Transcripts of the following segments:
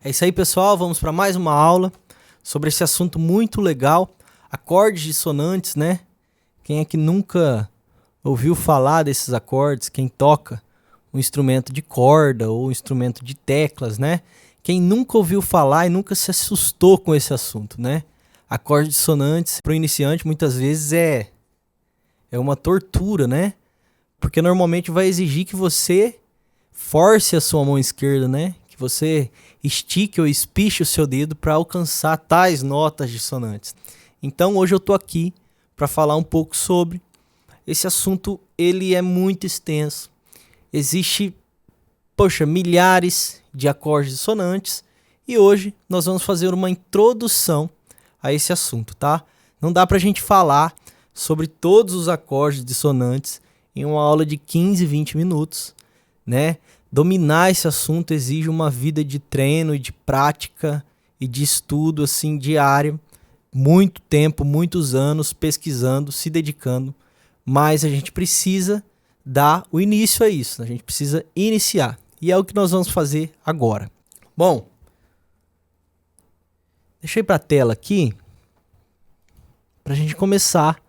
É isso aí, pessoal. Vamos para mais uma aula sobre esse assunto muito legal, acordes dissonantes, né? Quem é que nunca ouviu falar desses acordes? Quem toca um instrumento de corda ou um instrumento de teclas, né? Quem nunca ouviu falar e nunca se assustou com esse assunto, né? Acordes dissonantes para o iniciante muitas vezes é uma tortura, né? Porque normalmente vai exigir que você force a sua mão esquerda, né? Que você estique ou espiche o seu dedo para alcançar tais notas dissonantes. Então hoje eu tô aqui para falar um pouco sobre esse assunto. Ele é muito extenso. Existe, milhares de acordes dissonantes e hoje nós vamos fazer uma introdução a esse assunto, tá? Não dá pra gente falar sobre todos os acordes dissonantes em uma aula de 15, 20 minutos, né? Dominar esse assunto exige uma vida de treino e de prática e de estudo assim diário, muito tempo, muitos anos pesquisando, se dedicando, mas a gente precisa dar o início a isso, a gente precisa iniciar, e é o que nós vamos fazer agora. Bom, deixa eu ir para a tela aqui para a gente começar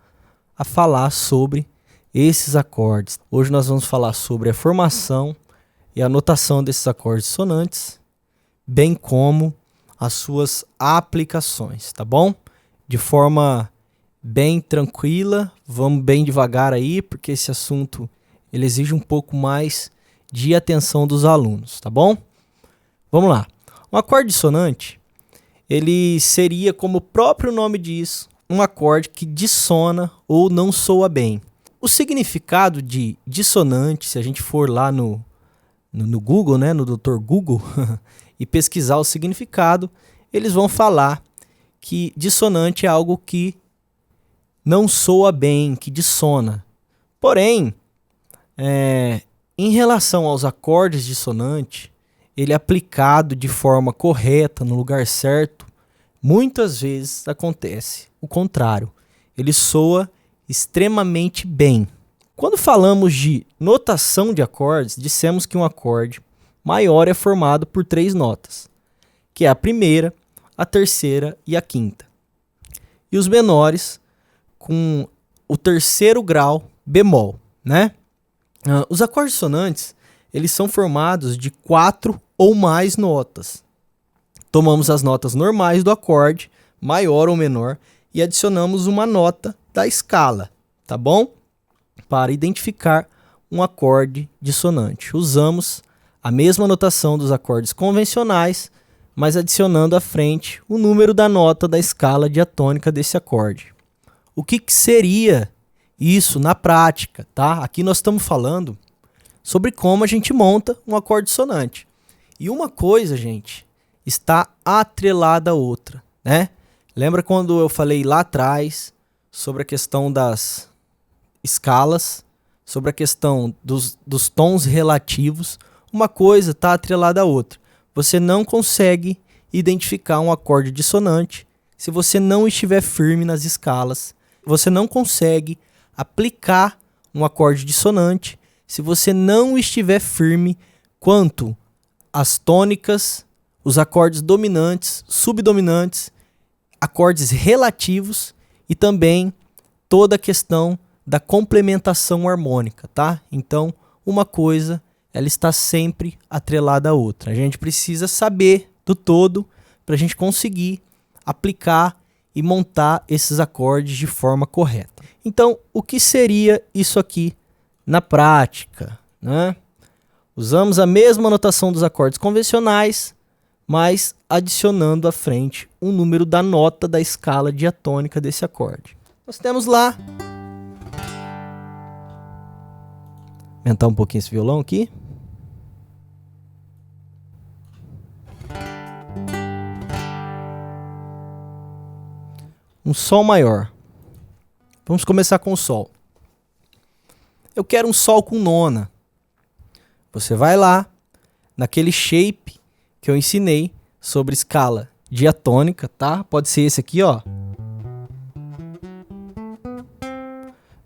a falar sobre esses acordes. Hoje nós vamos falar sobre a formação e a notação desses acordes dissonantes, bem como as suas aplicações, tá bom? De forma bem tranquila, vamos bem devagar aí, porque esse assunto ele exige um pouco mais de atenção dos alunos, tá bom? Vamos lá. Um acorde dissonante, ele seria, como o próprio nome diz, um acorde que dissona ou não soa bem. O significado de dissonante, se a gente for lá no Google, né, no Dr. Google, e pesquisar o significado, eles vão falar que dissonante é algo que não soa bem, que dissona. Porém, em relação aos acordes dissonantes, ele é aplicado de forma correta, no lugar certo, muitas vezes acontece o contrário. Ele soa extremamente bem. Quando falamos de notação de acordes, dissemos que um acorde maior é formado por 3 notas, que é a primeira, a terceira e a quinta. E os menores com o terceiro grau bemol, né? Os acordes dissonantes, eles são formados de 4 ou mais notas. Tomamos as notas normais do acorde, maior ou menor, e adicionamos uma nota da escala, tá bom? Para identificar um acorde dissonante. Usamos a mesma notação dos acordes convencionais, mas adicionando à frente o número da nota da escala diatônica desse acorde. O que seria isso na prática, tá? Aqui nós estamos falando sobre como a gente monta um acorde dissonante. E uma coisa, gente, está atrelada à outra, né? Lembra quando eu falei lá atrás sobre a questão das escalas, sobre a questão dos tons relativos? Uma coisa está atrelada à outra. Você não consegue identificar um acorde dissonante se você não estiver firme nas escalas. Você não consegue aplicar um acorde dissonante se você não estiver firme quanto às tônicas, os acordes dominantes, subdominantes, acordes relativos e também toda a questão da complementação harmônica, tá? Então, uma coisa, ela está sempre atrelada à outra. A gente precisa saber do todo para a gente conseguir aplicar e montar esses acordes de forma correta. Então, o que seria isso aqui na prática, né? Usamos a mesma notação dos acordes convencionais, mas adicionando à frente o número da nota da escala diatônica desse acorde. Nós temos lá. Aumentar um pouquinho esse violão aqui. Um sol maior. Vamos começar com o sol. Eu quero um sol com nona. Você vai lá, naquele shape que eu ensinei sobre escala diatônica, tá? Pode ser esse aqui, ó.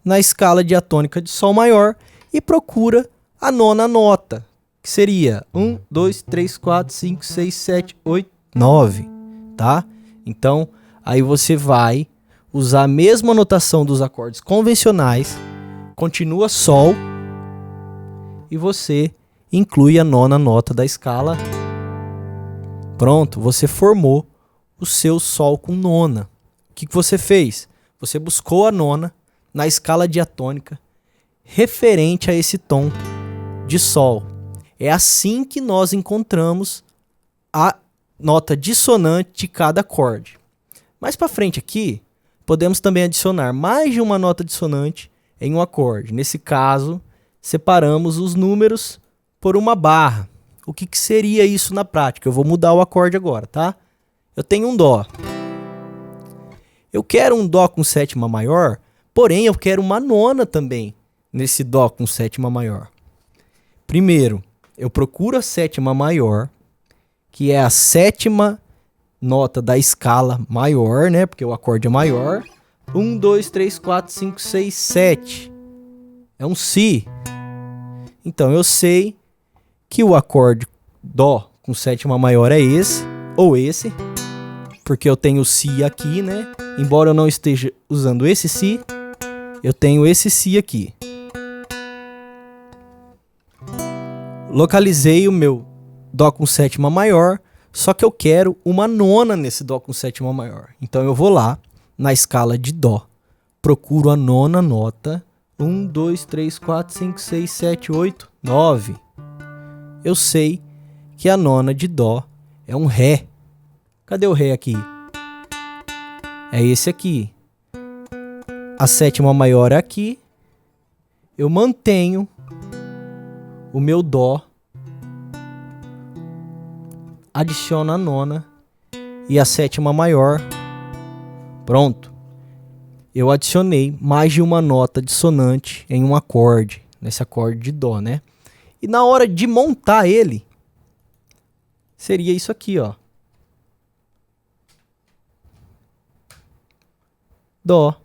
Na escala diatônica de sol maior e procura a nona nota, que seria 1, 2, 3, 4, 5, 6, 7, 8, 9, tá? Então, aí você vai usar a mesma notação dos acordes convencionais, continua Sol, e você inclui a nona nota da escala. Pronto, você formou o seu Sol com nona. O que você fez? Você buscou a nona na escala diatônica referente a esse tom de Sol. É assim que nós encontramos a nota dissonante de cada acorde. Mais para frente aqui, podemos também adicionar mais de uma nota dissonante em um acorde. Nesse caso, separamos os números por uma barra. O que seria isso na prática? Eu vou mudar o acorde agora, tá? Eu tenho um Dó. Eu quero um Dó com sétima maior, porém eu quero uma nona também nesse Dó com sétima maior. Primeiro, eu procuro a sétima maior, que é a sétima nota da escala maior, né? Porque o acorde é maior. 1, 2, 3, 4, 5, 6, 7. É um Si. Então eu sei que o acorde Dó com sétima maior é esse, ou esse, porque eu tenho o Si aqui, né? Embora eu não esteja usando esse Si, eu tenho esse Si aqui. Localizei o meu Dó com sétima maior, só que eu quero uma nona nesse Dó com sétima maior. Então eu vou lá, na escala de Dó, procuro a nona nota. 1, 2, 3, 4, 5, 6, 7, 8, 9. Eu sei que a nona de Dó é um Ré. Cadê o Ré aqui? É esse aqui. A sétima maior é aqui. Eu mantenho o meu Dó, adiciono a nona e a sétima maior. Pronto. Eu adicionei mais de uma nota dissonante em um acorde, nesse acorde de Dó, né? E na hora de montar ele, seria isso aqui, ó. Dó.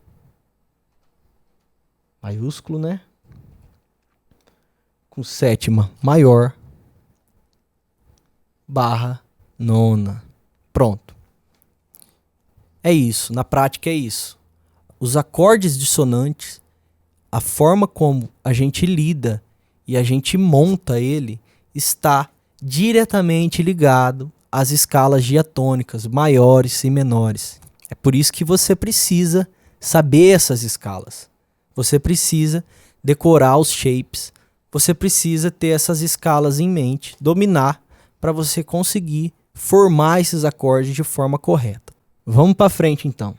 Maiúsculo, né? Com sétima maior, barra nona. Pronto. É isso, na prática é isso. Os acordes dissonantes, a forma como a gente lida e a gente monta ele, está diretamente ligado às escalas diatônicas maiores e menores. É por isso que você precisa saber essas escalas. Você precisa decorar os shapes. Você precisa ter essas escalas em mente, dominar, para você conseguir formar esses acordes de forma correta. Vamos para frente então.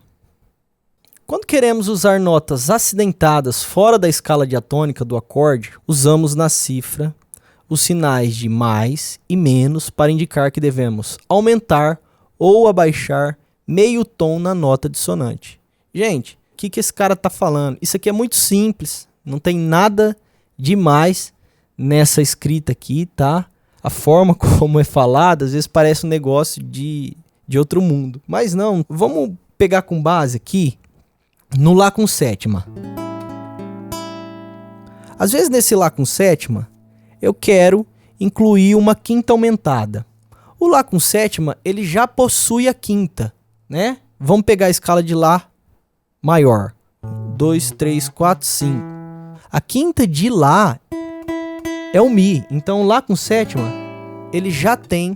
Quando queremos usar notas acidentadas fora da escala diatônica do acorde, usamos na cifra os sinais de mais e menos para indicar que devemos aumentar ou abaixar meio tom na nota dissonante. Gente, o que esse cara está falando? Isso aqui é muito simples, não tem nada demais nessa escrita aqui, tá? A forma como é falada, às vezes parece um negócio de outro mundo. Mas não, vamos pegar com base aqui no Lá com sétima. Às vezes nesse Lá com sétima, eu quero incluir uma quinta aumentada. O Lá com sétima, ele já possui a quinta, né? Vamos pegar a escala de Lá maior. 2, 3, 4, 5. A quinta de Lá é o Mi. Então, Lá com sétima, ele já tem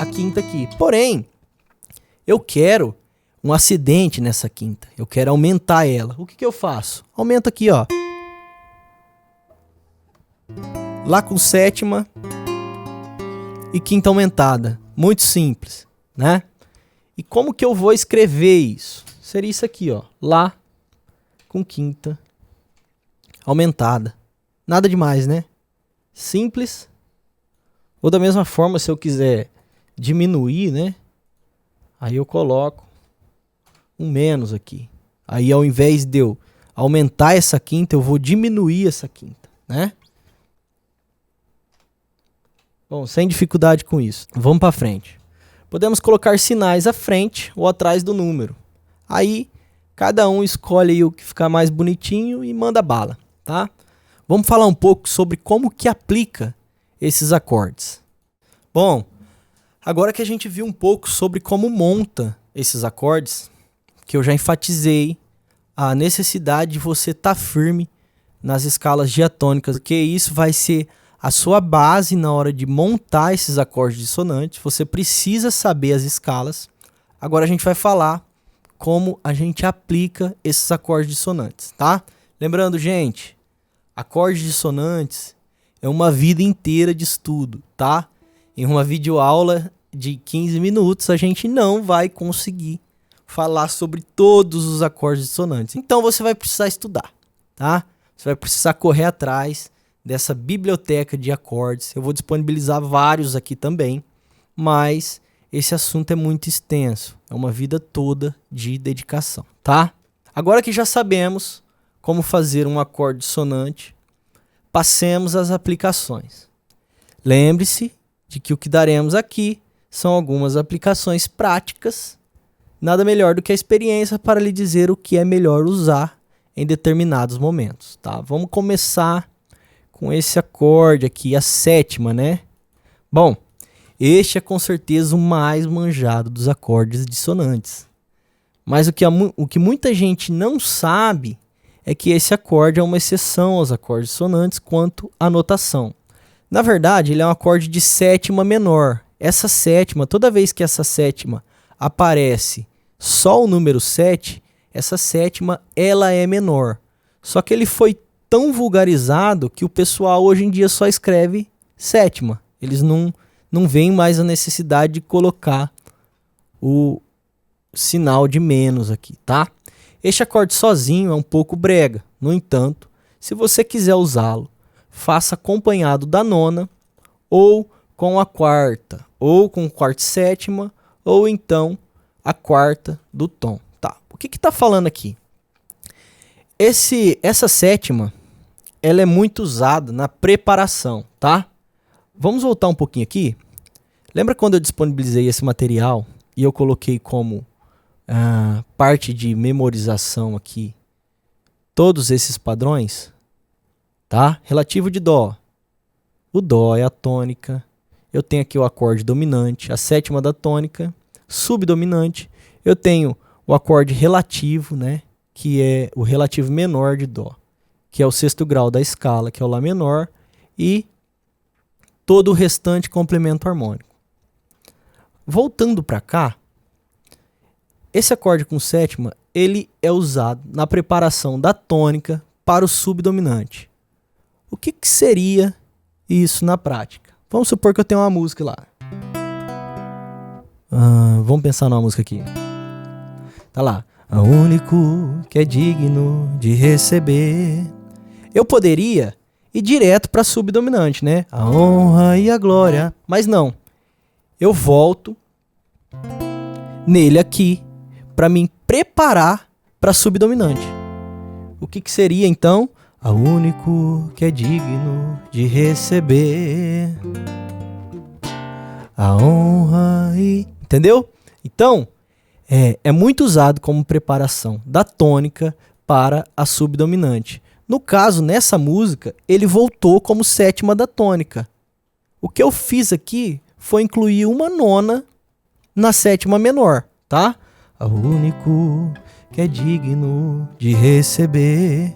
a quinta aqui. Porém, eu quero um acidente nessa quinta. Eu quero aumentar ela. O que eu faço? Aumento aqui, ó. Lá com sétima e quinta aumentada. Muito simples, né? E como que eu vou escrever isso? Seria isso aqui, ó. Lá com quinta aumentada. Nada demais, né? Simples. Ou da mesma forma, se eu quiser diminuir, né? Aí eu coloco um menos aqui. Aí ao invés de eu aumentar essa quinta, eu vou diminuir essa quinta, né? Bom, sem dificuldade com isso. Vamos para frente. Podemos colocar sinais à frente ou atrás do número. Aí, cada um escolhe aí o que ficar mais bonitinho e manda bala, tá? Vamos falar um pouco sobre como que aplica esses acordes? Bom, agora que a gente viu um pouco sobre como monta esses acordes, que eu já enfatizei a necessidade de você estar firme nas escalas diatônicas, porque isso vai ser a sua base na hora de montar esses acordes dissonantes. Você precisa saber as escalas. Agora a gente vai falar como a gente aplica esses acordes dissonantes, tá? Lembrando, gente, acordes dissonantes é uma vida inteira de estudo, tá? Em uma videoaula de 15 minutos a gente não vai conseguir falar sobre todos os acordes dissonantes. Então você vai precisar estudar, tá? Você vai precisar correr atrás dessa biblioteca de acordes. Eu vou disponibilizar vários aqui também, mas esse assunto é muito extenso. É uma vida toda de dedicação, tá? Agora que já sabemos como fazer um acorde dissonante, passemos às aplicações. Lembre-se de que o que daremos aqui são algumas aplicações práticas. Nada melhor do que a experiência para lhe dizer o que é melhor usar em determinados momentos, tá? Vamos começar com esse acorde aqui, a sétima, né? Bom, este é com certeza o mais manjado dos acordes dissonantes. Mas o que muita gente não sabe é que esse acorde é uma exceção aos acordes dissonantes quanto à notação. Na verdade, ele é um acorde de sétima menor. Essa sétima, toda vez que essa sétima aparece só o número 7, essa sétima ela é menor. Só que ele foi tão vulgarizado que o pessoal hoje em dia só escreve sétima. Eles não veem mais a necessidade de colocar o sinal de menos aqui, tá? Este acorde sozinho é um pouco brega. No entanto, se você quiser usá-lo, faça acompanhado da nona, ou com a quarta, ou com quarta e sétima, ou então a quarta do tom. Tá? O que está falando aqui? Essa sétima, ela é muito usada na preparação, tá? Vamos voltar um pouquinho aqui. Lembra quando eu disponibilizei esse material e eu coloquei como parte de memorização aqui todos esses padrões? Tá? Relativo de dó. O dó é a tônica. Eu tenho aqui o acorde dominante, a sétima da tônica, subdominante. Eu tenho o acorde relativo, né? Que é o relativo menor de dó, que é o sexto grau da escala, que é o lá menor, e todo o restante complemento harmônico. Voltando para cá, esse acorde com sétima, ele é usado na preparação da tônica para o subdominante. O que seria isso na prática? Vamos supor que eu tenho uma música lá. Vamos pensar numa música aqui. Tá lá. O único que é digno de receber. Eu poderia ir direto para subdominante, né? A honra e a glória. Mas não. Eu volto nele aqui para me preparar para subdominante. O que seria então? O único que é digno de receber a honra e... Entendeu? Então, é muito usado como preparação da tônica para a subdominante. No caso, nessa música, ele voltou como sétima da tônica. O que eu fiz aqui foi incluir uma nona na sétima menor, tá? O único que é digno de receber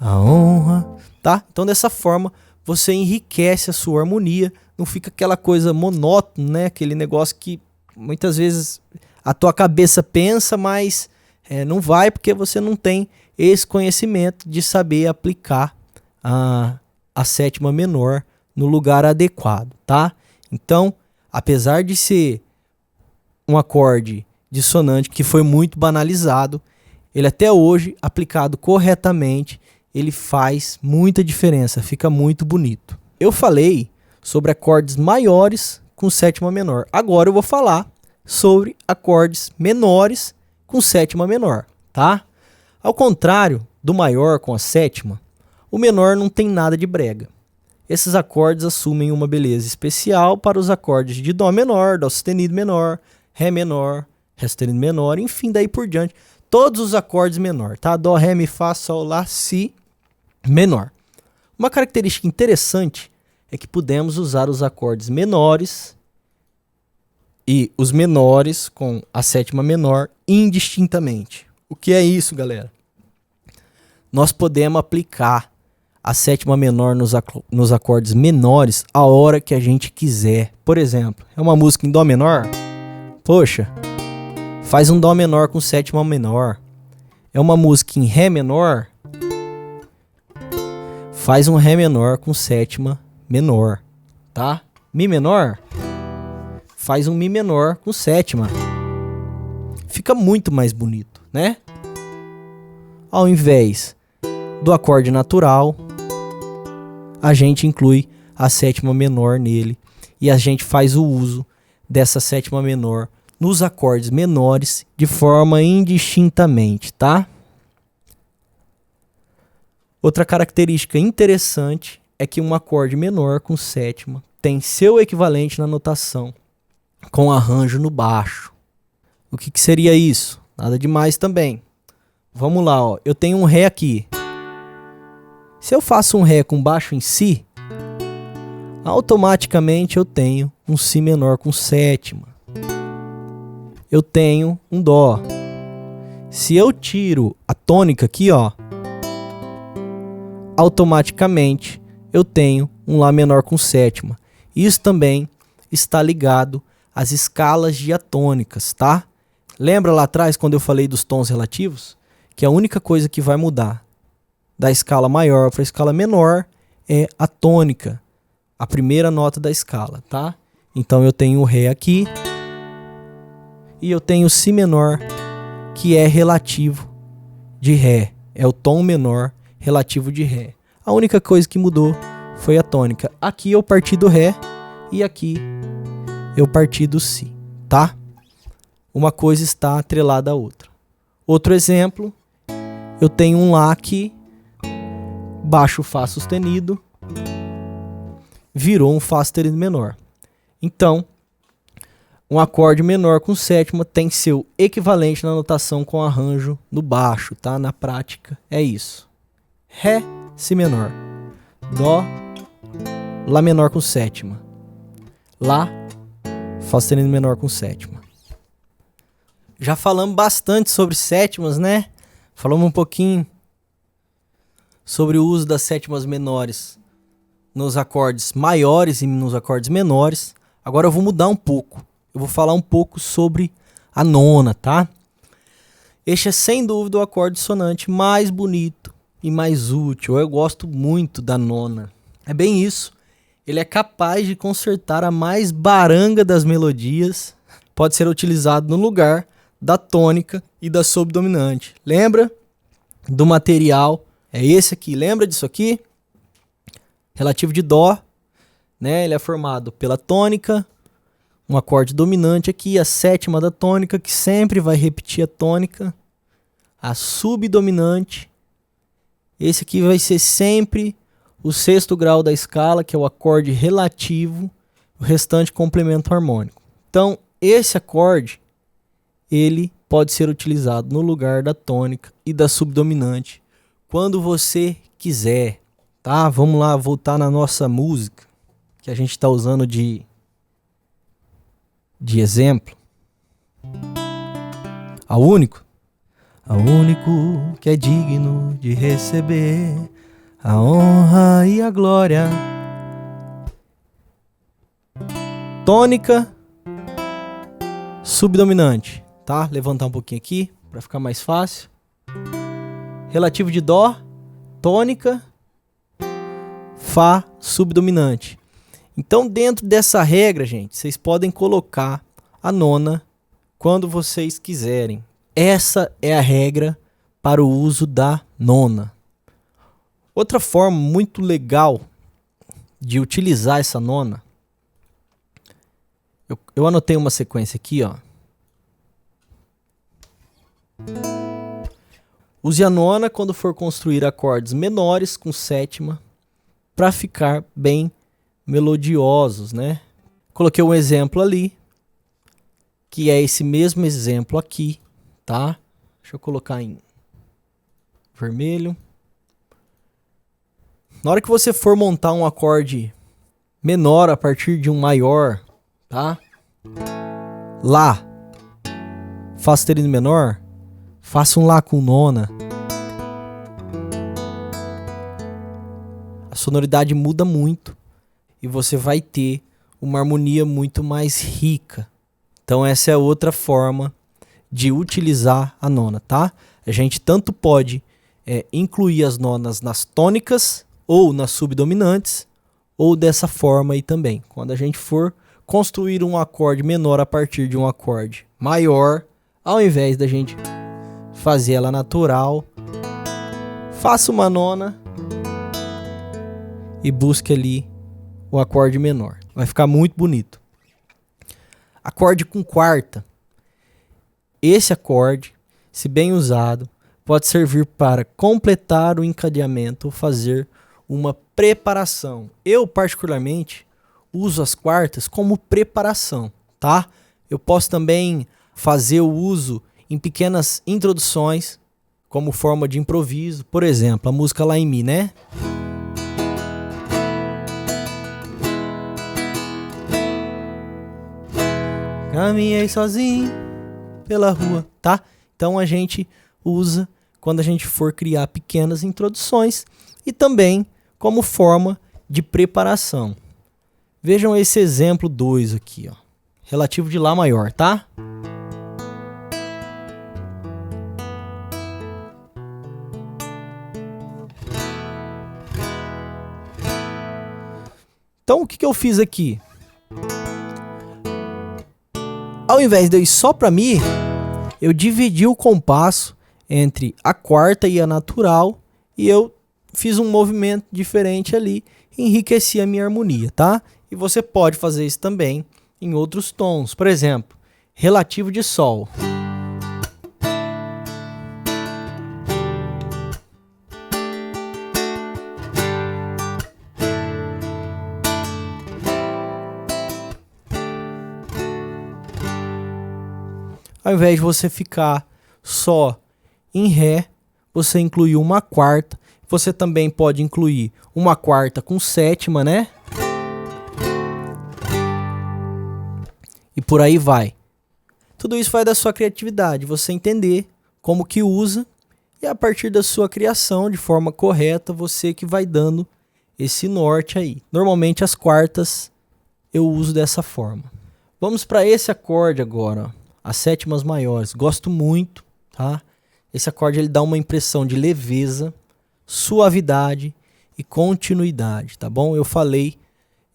a honra, tá? Então, dessa forma, você enriquece a sua harmonia, não fica aquela coisa monótona, né? Aquele negócio que muitas vezes a tua cabeça pensa, mas não vai porque você não tem esse conhecimento de saber aplicar a sétima menor no lugar adequado, tá? Então, apesar de ser um acorde dissonante que foi muito banalizado, ele até hoje, aplicado corretamente, ele faz muita diferença, fica muito bonito. Eu falei sobre acordes maiores com sétima menor. Agora eu vou falar sobre acordes menores com sétima menor, tá? Ao contrário do maior com a sétima, o menor não tem nada de brega. Esses acordes assumem uma beleza especial para os acordes de dó menor, dó sustenido menor, ré menor, ré sustenido menor, enfim, daí por diante. Todos os acordes menor, tá? Dó, ré, mi, fá, sol, lá, si, menor. Uma característica interessante é que podemos usar os acordes menores e os menores com a sétima menor indistintamente. O que é isso, galera? Nós podemos aplicar a sétima menor nos acordes menores a hora que a gente quiser. Por exemplo, é uma música em dó menor? Poxa, faz um dó menor com sétima menor. É uma música em ré menor? Faz um ré menor com sétima menor, tá? Mi menor? Faz um mi menor com sétima. Fica muito mais bonito, né? Ao invés do acorde natural, a gente inclui a sétima menor nele e a gente faz o uso dessa sétima menor nos acordes menores de forma indistintamente, tá? Outra característica interessante é que um acorde menor com sétima tem seu equivalente na notação com arranjo no baixo. O que seria isso? Nada demais também. Vamos lá, ó. Eu tenho um ré aqui. Se eu faço um ré com baixo em si, automaticamente eu tenho um si menor com sétima. Eu tenho um dó. Se eu tiro a tônica aqui, ó, automaticamente eu tenho um lá menor com sétima. Isso também está ligado às escalas diatônicas, tá? Lembra lá atrás quando eu falei dos tons relativos? Que a única coisa que vai mudar da escala maior para a escala menor é a tônica, a primeira nota da escala, tá? Então eu tenho o ré aqui e eu tenho o si menor, que é relativo de ré, é o tom menor relativo de ré. A única coisa que mudou foi a tônica. Aqui eu parti do ré e aqui eu parti do si, tá? Uma coisa está atrelada à outra. Outro exemplo, eu tenho um lá aqui, baixo Fá sustenido, virou um Fá sustenido menor. Então, um acorde menor com sétima tem seu equivalente na notação com arranjo no baixo, tá? Na prática é isso. Ré, si menor. Dó, lá menor com sétima. Lá, Fá sustenido menor com sétima. Já falamos bastante sobre sétimas, né? Falamos um pouquinho sobre o uso das sétimas menores nos acordes maiores e nos acordes menores. Agora eu vou mudar um pouco. Eu vou falar um pouco sobre a nona, tá? Este é sem dúvida o acorde dissonante mais bonito e mais útil. Eu gosto muito da nona. É bem isso. Ele é capaz de consertar a mais baranga das melodias. Pode ser utilizado no lugar da tônica e da subdominante. Lembra do material? É esse aqui. Lembra disso aqui? Relativo de dó, né? Ele é formado pela tônica, um acorde dominante aqui, a sétima da tônica, que sempre vai repetir a tônica, a subdominante. Esse aqui vai ser sempre o sexto grau da escala, que é o acorde relativo, o restante complemento harmônico. Então, esse acorde, ele pode ser utilizado no lugar da tônica e da subdominante quando você quiser, tá? Vamos lá voltar na nossa música que a gente está usando de exemplo. Ao único que é digno de receber a honra e a glória. Tônica, subdominante, tá? Levantar um pouquinho aqui para ficar mais fácil. Relativo de dó, tônica, Fá, subdominante. Então, dentro dessa regra, gente, vocês podem colocar a nona quando vocês quiserem. Essa é a regra para o uso da nona. Outra forma muito legal de utilizar essa nona, eu anotei uma sequência aqui, ó. Use a nona quando for construir acordes menores com sétima para ficar bem melodiosos, né? Coloquei um exemplo ali, que é esse mesmo exemplo aqui, tá? Deixa eu colocar em vermelho. Na hora que você for montar um acorde menor a partir de um maior, tá? Lá, Fá sustenido menor, faça um Lá com nona. A sonoridade muda muito e você vai ter uma harmonia muito mais rica. Então essa é outra forma de utilizar a nona, tá? A gente tanto pode incluir as nonas nas tônicas ou nas subdominantes, ou dessa forma aí também. Quando a gente for construir um acorde menor a partir de um acorde maior, ao invés da gente fazer ela natural, faça uma nona e busque ali o acorde menor. Vai ficar muito bonito. Acorde com quarta. Esse acorde, se bem usado, pode servir para completar o encadeamento ou fazer uma preparação. Eu, particularmente, uso as quartas como preparação, tá? Eu posso também fazer o uso em pequenas introduções, como forma de improviso. Por exemplo, a música Lá em Mi, né? Caminhei sozinho pela rua, tá? Então a gente usa quando a gente for criar pequenas introduções e também como forma de preparação. Vejam esse exemplo 2 aqui, ó, relativo de Lá maior, tá? Então o que eu fiz aqui? Ao invés de eu ir só para Mi, eu dividi o compasso entre a quarta e a natural e eu fiz um movimento diferente ali, enriqueci a minha harmonia, tá? E você pode fazer isso também em outros tons. Por exemplo, relativo de Sol. Ao invés de você ficar só em Ré, você incluiu uma quarta. Você também pode incluir uma quarta com sétima, né? E por aí vai. Tudo isso vai da sua criatividade, você entender como que usa e a partir da sua criação de forma correta, você que vai dando esse norte aí. Normalmente as quartas eu uso dessa forma. Vamos para esse acorde agora, ó. As sétimas maiores, gosto muito, tá? Esse acorde ele dá uma impressão de leveza, suavidade e continuidade, tá bom?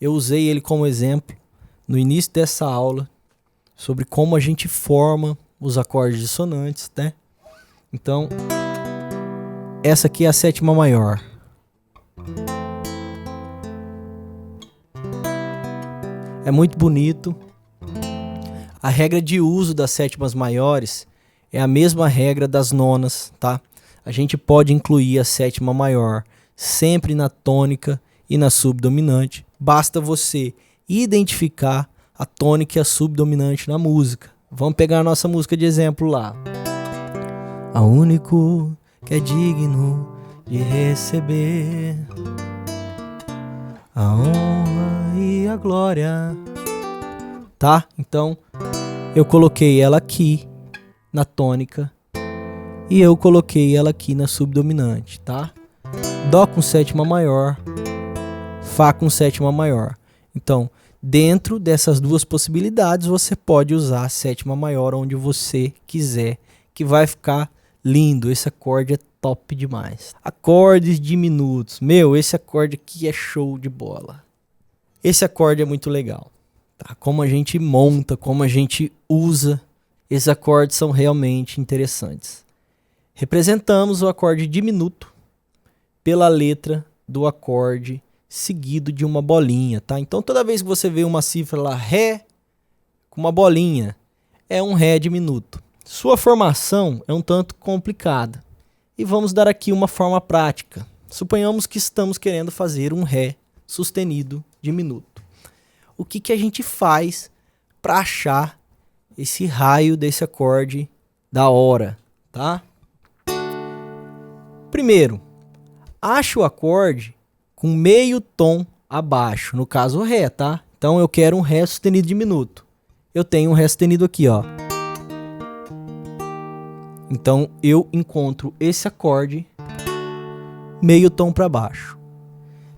Eu usei ele como exemplo no início dessa aula sobre como a gente forma os acordes dissonantes, né? Então, essa aqui é a sétima maior. É muito bonito. A regra de uso das sétimas maiores é a mesma regra das nonas, tá? A gente pode incluir a sétima maior sempre na tônica e na subdominante. Basta você identificar a tônica e a subdominante na música. Vamos pegar a nossa música de exemplo lá. A único que é digno de receber a honra e a glória. Tá? Então, eu coloquei ela aqui na tônica e eu coloquei ela aqui na subdominante, tá? Dó com sétima maior, Fá com sétima maior. Então, dentro dessas duas possibilidades, você pode usar a sétima maior onde você quiser, que vai ficar lindo. Esse acorde é top demais. Acordes diminutos. Meu, esse acorde aqui é show de bola. Esse acorde é muito legal. Tá? Como a gente monta, como a gente usa, esses acordes são realmente interessantes. Representamos o acorde diminuto pela letra do acorde seguido de uma bolinha, tá? Então toda vez que você vê uma cifra lá, Ré, com uma bolinha, é um Ré diminuto. Sua formação é um tanto complicada. E vamos dar aqui uma forma prática. Suponhamos que estamos querendo fazer um Ré sustenido diminuto. O que a gente faz para achar esse raio desse acorde da hora, tá? Primeiro, ache o acorde com meio tom abaixo, no caso o Ré, tá? Então eu quero um Ré sustenido diminuto. Eu tenho um Ré sustenido aqui, ó. Então eu encontro esse acorde meio tom para baixo.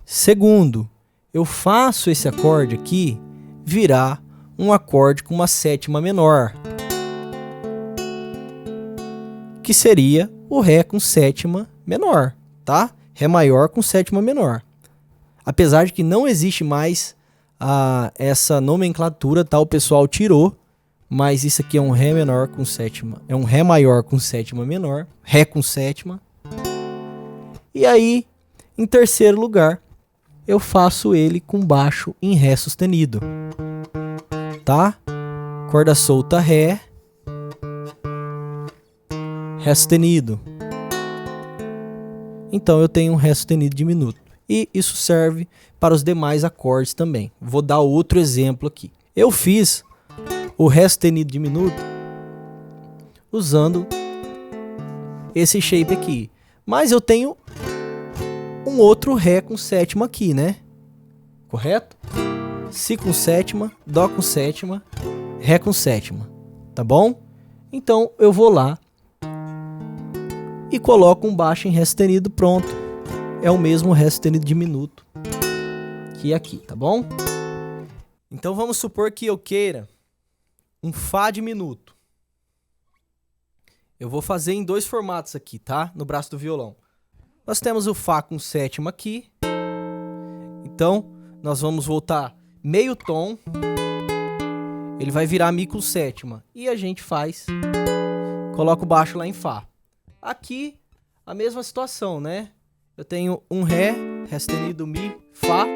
Segundo, eu faço esse acorde aqui virar um acorde com uma sétima menor, que seria o Ré com sétima menor, tá? Ré maior com sétima menor. Apesar de que não existe mais essa nomenclatura, tá? O pessoal tirou, mas isso aqui é um Ré menor com sétima, é um Ré maior com sétima menor, Ré com sétima. E aí, em terceiro lugar, eu faço ele com baixo em Ré sustenido, tá? Corda solta Ré, Ré sustenido. Então eu tenho um Ré sustenido diminuto. E isso serve para os demais acordes também. Vou dar outro exemplo aqui. Eu fiz o Ré sustenido diminuto usando esse shape aqui. Mas eu tenho um outro Ré com sétima aqui, né? Correto? Si com sétima, Dó com sétima, Ré com sétima. Tá bom? Então eu vou lá e coloco um baixo em Ré sustenido, pronto. É o mesmo Ré sustenido diminuto que aqui, tá bom? Então vamos supor que eu queira um Fá diminuto. Eu vou fazer em dois formatos aqui, tá? No braço do violão. Nós temos o Fá com sétima aqui. Então, nós vamos voltar meio tom. Ele vai virar Mi com sétima. E a gente coloca o baixo lá em Fá. Aqui, a mesma situação, né? Eu tenho um Ré, Ré sustenido, Mi, Fá.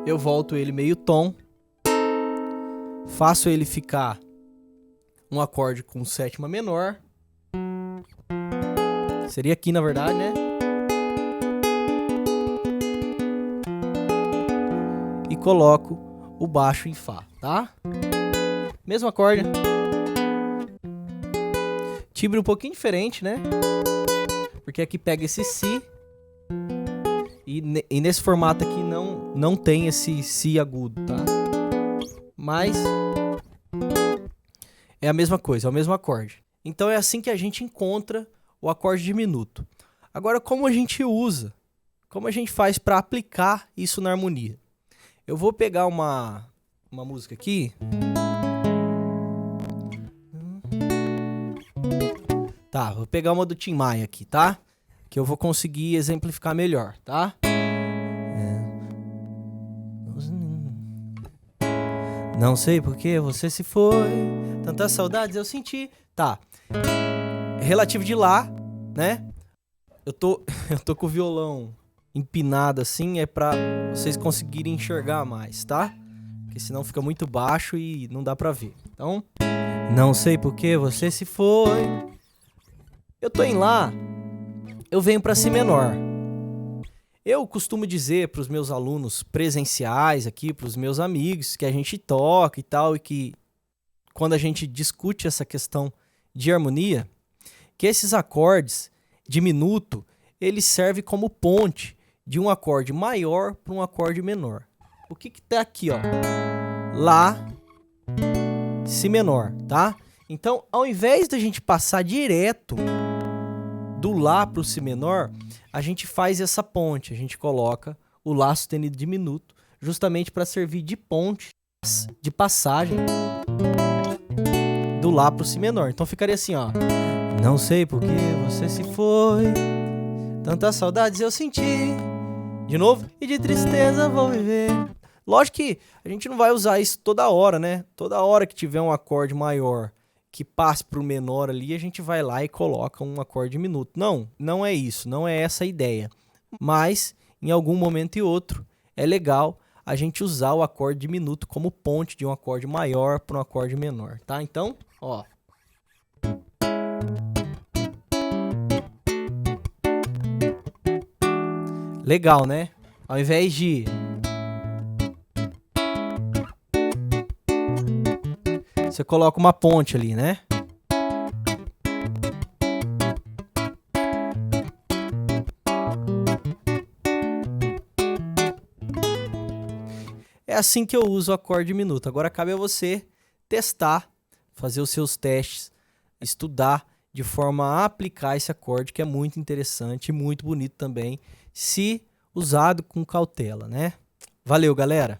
Eu volto ele meio tom. Faço ele ficar um acorde com sétima menor. Seria aqui, na verdade, né? E coloco o baixo em Fá, tá? Mesmo acorde. Timbre um pouquinho diferente, né? Porque aqui pega esse Si. E nesse formato aqui não tem esse Si agudo, tá? Mas é a mesma coisa, é o mesmo acorde. Então é assim que a gente encontra o acorde diminuto. Agora, como a gente usa? Como a gente faz para aplicar isso na harmonia? Eu vou pegar uma música aqui. Tá, vou pegar uma do Tim Maia aqui, tá? Que eu vou conseguir exemplificar melhor, tá? Não sei por que você se foi, tantas saudades eu senti. Tá. Relativo de Lá, né? Eu tô com o violão empinado assim, é pra vocês conseguirem enxergar mais, tá? Porque senão fica muito baixo e não dá pra ver. Então, não sei por que você se foi. Eu tô em Lá, eu venho pra Si menor. Eu costumo dizer para os meus alunos presenciais aqui, para os meus amigos, que a gente toca e tal, e que quando a gente discute essa questão de harmonia, que esses acordes diminuto, ele serve como ponte de um acorde maior para um acorde menor. O que tá aqui, ó? Lá, Si menor, tá? Então, ao invés da gente passar direto do Lá para o Si menor, a gente faz essa ponte, a gente coloca o Lá sustenido diminuto, justamente para servir de ponte, de passagem do Lá para o Si menor. Então ficaria assim, ó. Não sei por que você se foi, tantas saudades eu senti, de novo, e de tristeza vou viver. Lógico que a gente não vai usar isso toda hora, né? Toda hora que tiver um acorde maior que passe para o menor ali, a gente vai lá e coloca um acorde diminuto. Não é isso, não é essa a ideia. Mas, em algum momento e outro, é legal a gente usar o acorde diminuto como ponte de um acorde maior para um acorde menor, tá? Então, ó. Legal, né? Ao invés de você coloca uma ponte ali, né? assim que eu uso o acorde diminuto. Agora cabe a você testar, fazer os seus testes, estudar de forma a aplicar esse acorde, que é muito interessante e muito bonito também, se usado com cautela, né? Valeu, galera!